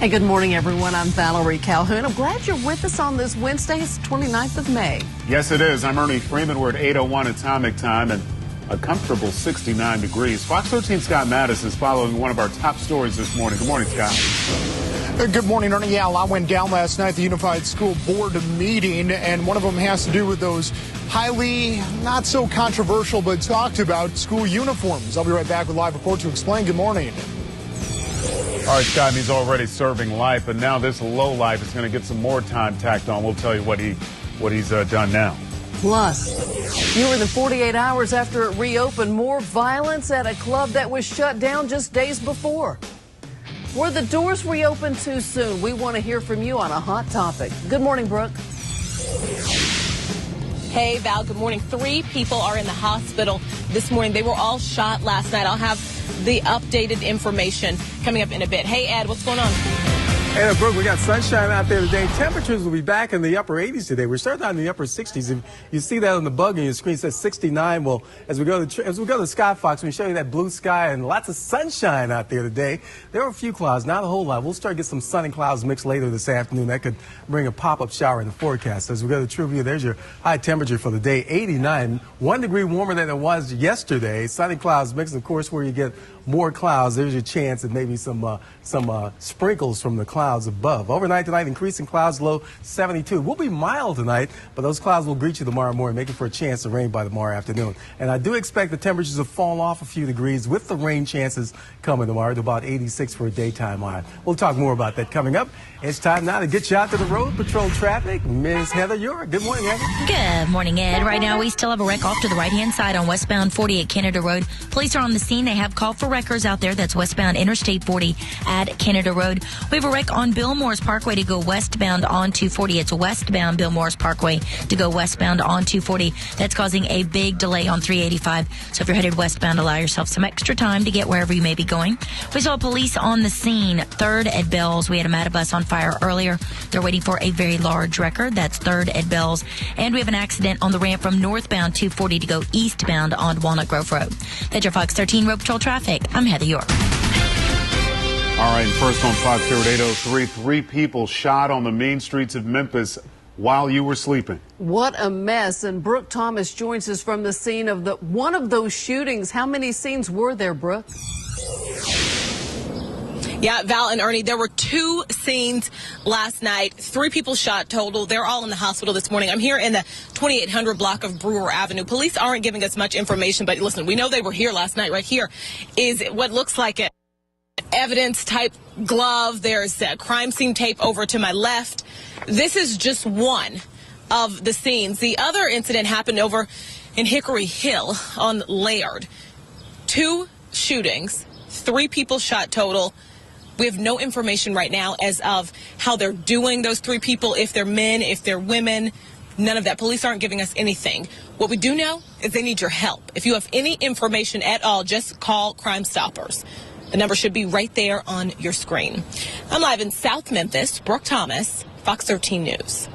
Hey, good morning, everyone. I'm Valerie Calhoun. I'm glad you're with us on this Wednesday. It's the 29th of May. Yes, it is. I'm Ernie Freeman. We're at 8:01 Atomic Time and a comfortable 69 degrees. Fox 13 Scott Mattis is following one of our top stories this morning. Good morning, Scott. Good morning, Ernie. Yeah, I went down last night, the Unified School Board meeting, and one of them has to do with those highly, not so controversial, but talked about school uniforms. I'll be right back with a live report to explain. Good morning. All right, Scott, he's already serving life, but now this low life is going to get some more time tacked on. We'll tell you what he's done now. Plus, fewer than 48 hours after it reopened, more violence at a club that was shut down just days before. Were the doors reopened too soon? We want to hear from you on a hot topic. Good morning, Brooke. Hey, Val, good morning. 3 people are in the hospital this morning. They were all shot last night. I'll have the updated information coming up in a bit. Hey, Ed, what's going on? Hey, Brooke, we got sunshine out there today. Temperatures will be back in the upper 80s today. We're starting out in the upper 60s. If you see that on the bug on your screen, it says 69. Well, as we go to Sky Fox, we show you that blue sky and lots of sunshine out there today. There are a few clouds, not a whole lot. We'll start to get some sun and clouds mixed later this afternoon. That could bring a pop-up shower in the forecast. As we go to True View, there's your high temperature for the day, 89. 1 degree warmer than it was yesterday. Sunny clouds mixed, of course, where you get more clouds. There's your chance of maybe some sprinkles from the clouds above. Overnight tonight, increasing clouds, low 72. We'll be mild tonight, but those clouds will greet you tomorrow morning, making for a chance of rain by tomorrow afternoon. And I do expect the temperatures to fall off a few degrees with the rain chances coming tomorrow to about 86 for a daytime high. We'll talk more about that coming up. It's time now to get you out to the road, patrol traffic. Ms. Heather York. Good morning, Heather. Good morning, Ed. Right now, we still have a wreck off to the right-hand side on westbound 40 at Canada Road. Police are on the scene. They have called for wreckers out there. That's westbound Interstate 40 at Canada Road. We have a wreck on Bill Morris Parkway to go westbound on 240. It's westbound Bill Morris Parkway to go westbound on 240. That's causing a big delay on 385. So if you're headed westbound, allow yourself some extra time to get wherever you may be going. We saw police on the scene, 3rd at Bells. We had a Mattabus on fire earlier. They're waiting for a very large wrecker. That's 3rd at Bells. And we have an accident on the ramp from northbound 240 to go eastbound on Walnut Grove Road. That's your Fox 13 Road Patrol traffic. I'm Heather York. All right, and first on Fox here at 8:03, 3 people shot on the main streets of Memphis while you were sleeping. What a mess. And Brooke Thomas joins us from the scene of one of those shootings. How many scenes were there, Brooke? Yeah, Val and Ernie, there were 2 scenes last night. 3 people shot total. They're all in the hospital this morning. I'm here in the 2800 block of Brewer Avenue. Police aren't giving us much information, but listen, we know they were here last night. Right here is what looks like a evidence type glove. There's crime scene tape over to my left. This is just one of the scenes. The other incident happened over in Hickory Hill on Laird. 2 shootings, 3 people shot total. We have no information right now as of how they're doing, those 3 people, if they're men, if they're women. None of that. Police aren't giving us anything. What we do know is they need your help. If you have any information at all, just call Crime Stoppers. The number should be right there on your screen. I'm live in South Memphis. Brooke Thomas, Fox 13 News.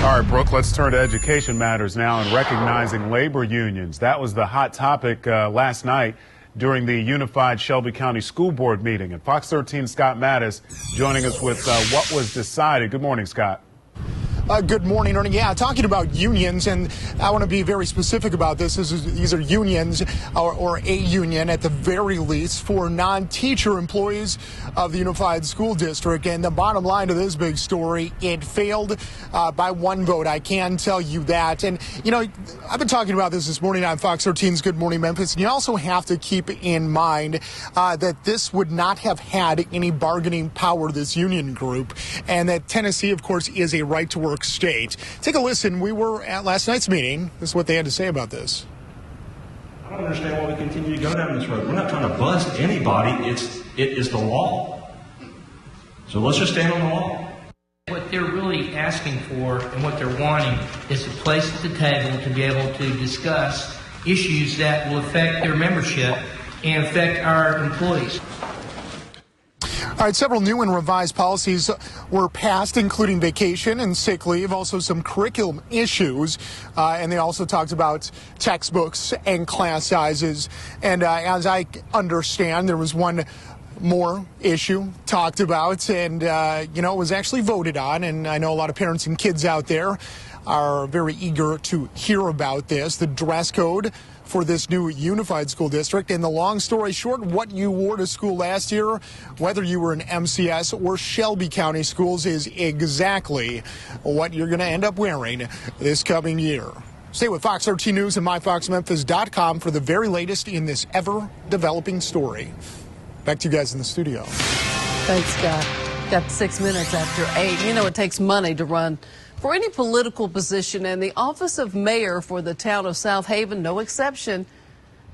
All right, Brooke, let's turn to education matters now and recognizing labor unions. That was the hot topic last night during the Unified Shelby County School Board meeting. And Fox 13 Scott Mattis joining us with what was decided. Good morning, Scott. Good morning, Ernie. Yeah, talking about unions, and I want to be very specific about this. These are unions or a union at the very least for non-teacher employees of the Unified School District. And the bottom line to this big story, it failed by 1 vote. I can tell you that. And, you know, I've been talking about this morning on Fox 13's Good Morning Memphis. And you also have to keep in mind that this would not have had any bargaining power, this union group, and that Tennessee, of course, is a right-to-work state. Take a listen. We were at last night's meeting. This is what they had to say about this. I don't understand why we continue to go down this road. We're not trying to bust anybody. It is the law. So let's just stand on the law. What they're really asking for and what they're wanting is a place at the table to be able to discuss issues that will affect their membership and affect our employees. All right, several new and revised policies were passed, including vacation and sick leave, also some curriculum issues, and they also talked about textbooks and class sizes. And as I understand, there was one more issue talked about, and, it was actually voted on. And I know a lot of parents and kids out there are very eager to hear about this, the dress code for this new unified school district. And the long story short, what you wore to school last year, whether you were in MCS or Shelby County schools, is exactly what you're going to end up wearing this coming year. Stay with Fox 13 News and myfoxmemphis.com for the very latest in this ever-developing story. Back to you guys in the studio. Thanks, Scott. Got 6 minutes after 8. You know it takes money to run for any political position, and the office of mayor for the town of South Haven, no exception.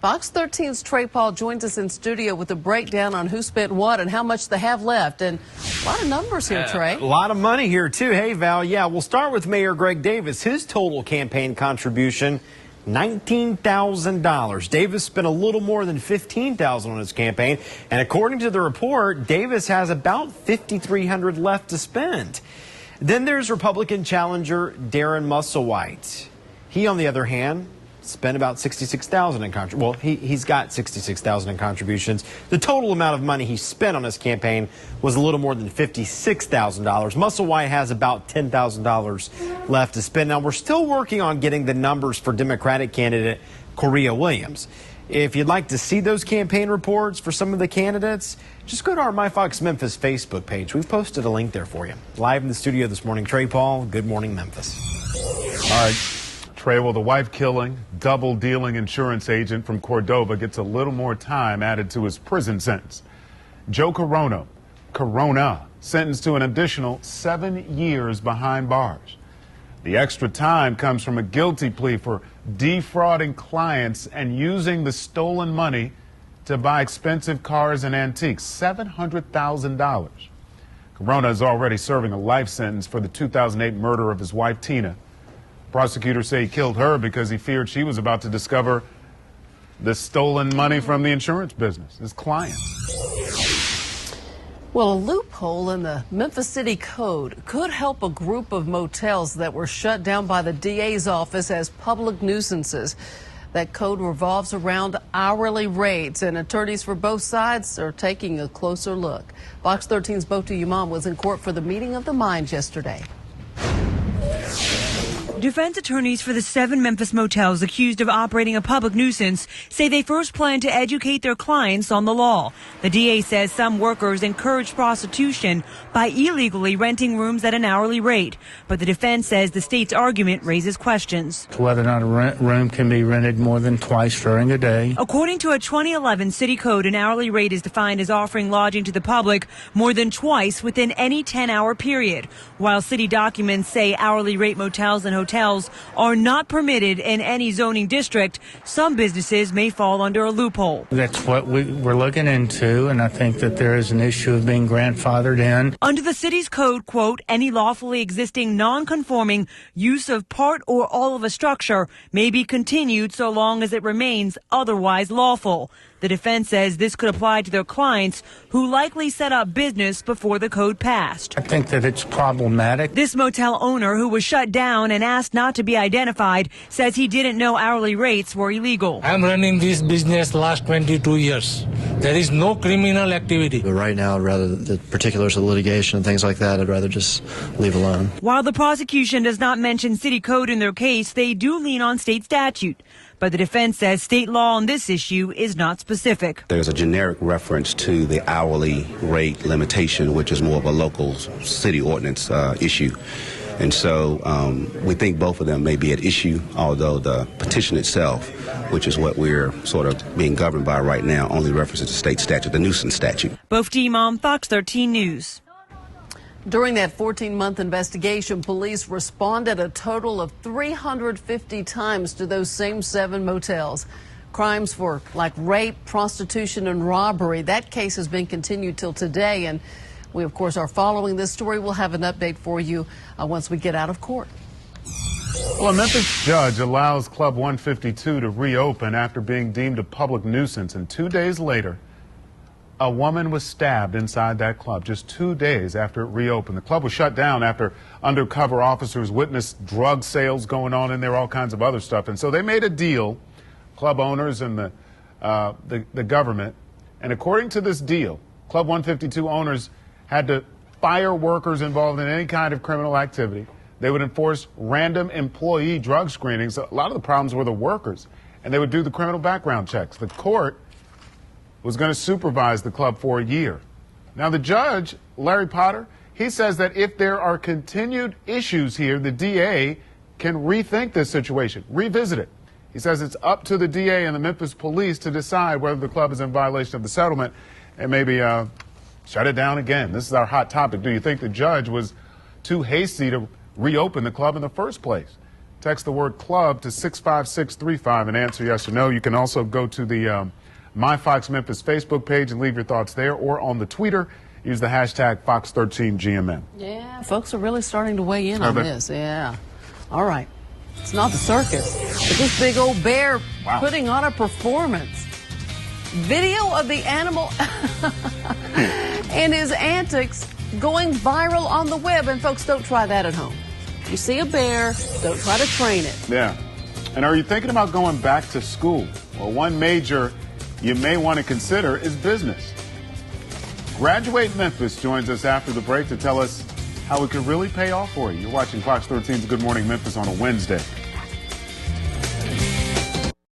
Fox 13's Trey Paul joins us in studio with a breakdown on who spent what and how much they have left. And a lot of numbers here, Trey. A lot of money here, too. Hey, Val, yeah, we'll start with Mayor Greg Davis. His total campaign contribution, $19,000. Davis spent a little more than $15,000 on his campaign. And according to the report, Davis has about $5,300 left to spend. Then there's Republican challenger Darren Musselwhite. He, on the other hand, spent about $66,000 in contributions. Well, he's got $66,000 in contributions. The total amount of money he spent on his campaign was a little more than $56,000. Musselwhite has about $10,000 left to spend. Now, we're still working on getting the numbers for Democratic candidate Correa Williams. If you'd like to see those campaign reports for some of the candidates, just go to our MyFox Memphis Facebook page. We've posted a link there for you. Live in the studio this morning, Trey Paul. Good morning, Memphis. All right, Trey, well, the wife-killing, double-dealing insurance agent from Cordova gets a little more time added to his prison sentence. Joe Corona, sentenced to an additional 7 years behind bars. The extra time comes from a guilty plea for defrauding clients and using the stolen money to buy expensive cars and antiques, $700,000. Corona is already serving a life sentence for the 2008 murder of his wife, Tina. Prosecutors say he killed her because he feared she was about to discover the stolen money from the insurance business, his clients. Well, a loophole in the Memphis City Code could help a group of motels that were shut down by the DA's office as public nuisances. That code revolves around hourly rates, and attorneys for both sides are taking a closer look. Fox 13's Bota Umam was in court for the meeting of the minds yesterday. Defense attorneys for the 7 Memphis motels accused of operating a public nuisance say they first plan to educate their clients on the law. The DA says some workers encourage prostitution by illegally renting rooms at an hourly rate. But the defense says the state's argument raises questions. Whether or not a room can be rented more than twice during a day. According to a 2011 city code, an hourly rate is defined as offering lodging to the public more than twice within any 10-hour period. While city documents say hourly rate motels and hotels are not permitted in any zoning district, some businesses may fall under a loophole. That's what we're looking into, and I think that there is an issue of being grandfathered in. Under the city's code, quote, any lawfully existing non-conforming use of part or all of a structure may be continued so long as it remains otherwise lawful. The defense says this could apply to their clients who likely set up business before the code passed. I think that it's problematic. This motel owner, who was shut down and asked not to be identified, says he didn't know hourly rates were illegal. I'm running this business last 22 years. There is no criminal activity. But right now, rather the particulars of litigation and things like that, I'd rather just leave alone. While the prosecution does not mention city code in their case, they do lean on state statute. But the defense says state law on this issue is not specific. There's a generic reference to the hourly rate limitation, which is more of a local city ordinance issue. And so we think both of them may be at issue, although the petition itself, which is what we're sort of being governed by right now, only references the state statute, the nuisance statute. Bota Umam, Fox 13 News. During that 14-month investigation, police responded a total of 350 times to those same 7 motels. Crimes for like rape, prostitution, and robbery. That case has been continued till today, and we, of course, are following this story. We'll have an update for you once we get out of court. Well, a Memphis judge allows Club 152 to reopen after being deemed a public nuisance, and 2 days later, a woman was stabbed inside that club just 2 days after it reopened. The club was shut down after undercover officers witnessed drug sales going on in there, all kinds of other stuff. And so they made a deal, club owners and the government. And according to this deal, Club 152 owners had to fire workers involved in any kind of criminal activity. They would enforce random employee drug screenings. A lot of the problems were the workers, and they would do the criminal background checks. The court was going to supervise the club for a year. Now, the judge, Larry Potter, he says that if there are continued issues here, the DA can rethink this situation, revisit it. He says it's up to the DA and the Memphis police to decide whether the club is in violation of the settlement and maybe shut it down again. This is our hot topic. Do you think the judge was too hasty to reopen the club in the first place? Text the word club to 65635 and answer yes or no. You can also go to the My Fox Memphis Facebook page and leave your thoughts there, or on the Twitter. Use the hashtag Fox13GMM. Yeah, folks are really starting to weigh in on this. Yeah. All right. It's not the circus, but this big old bear putting on a performance. Video of the animal and his antics going viral on the web. And folks, don't try that at home. You see a bear, don't try to train it. Yeah. And are you thinking about going back to school? Well, one major you may want to consider is business. Graduate Memphis joins us after the break to tell us how it could really pay off for you. You're watching Fox 13's Good Morning Memphis on a Wednesday.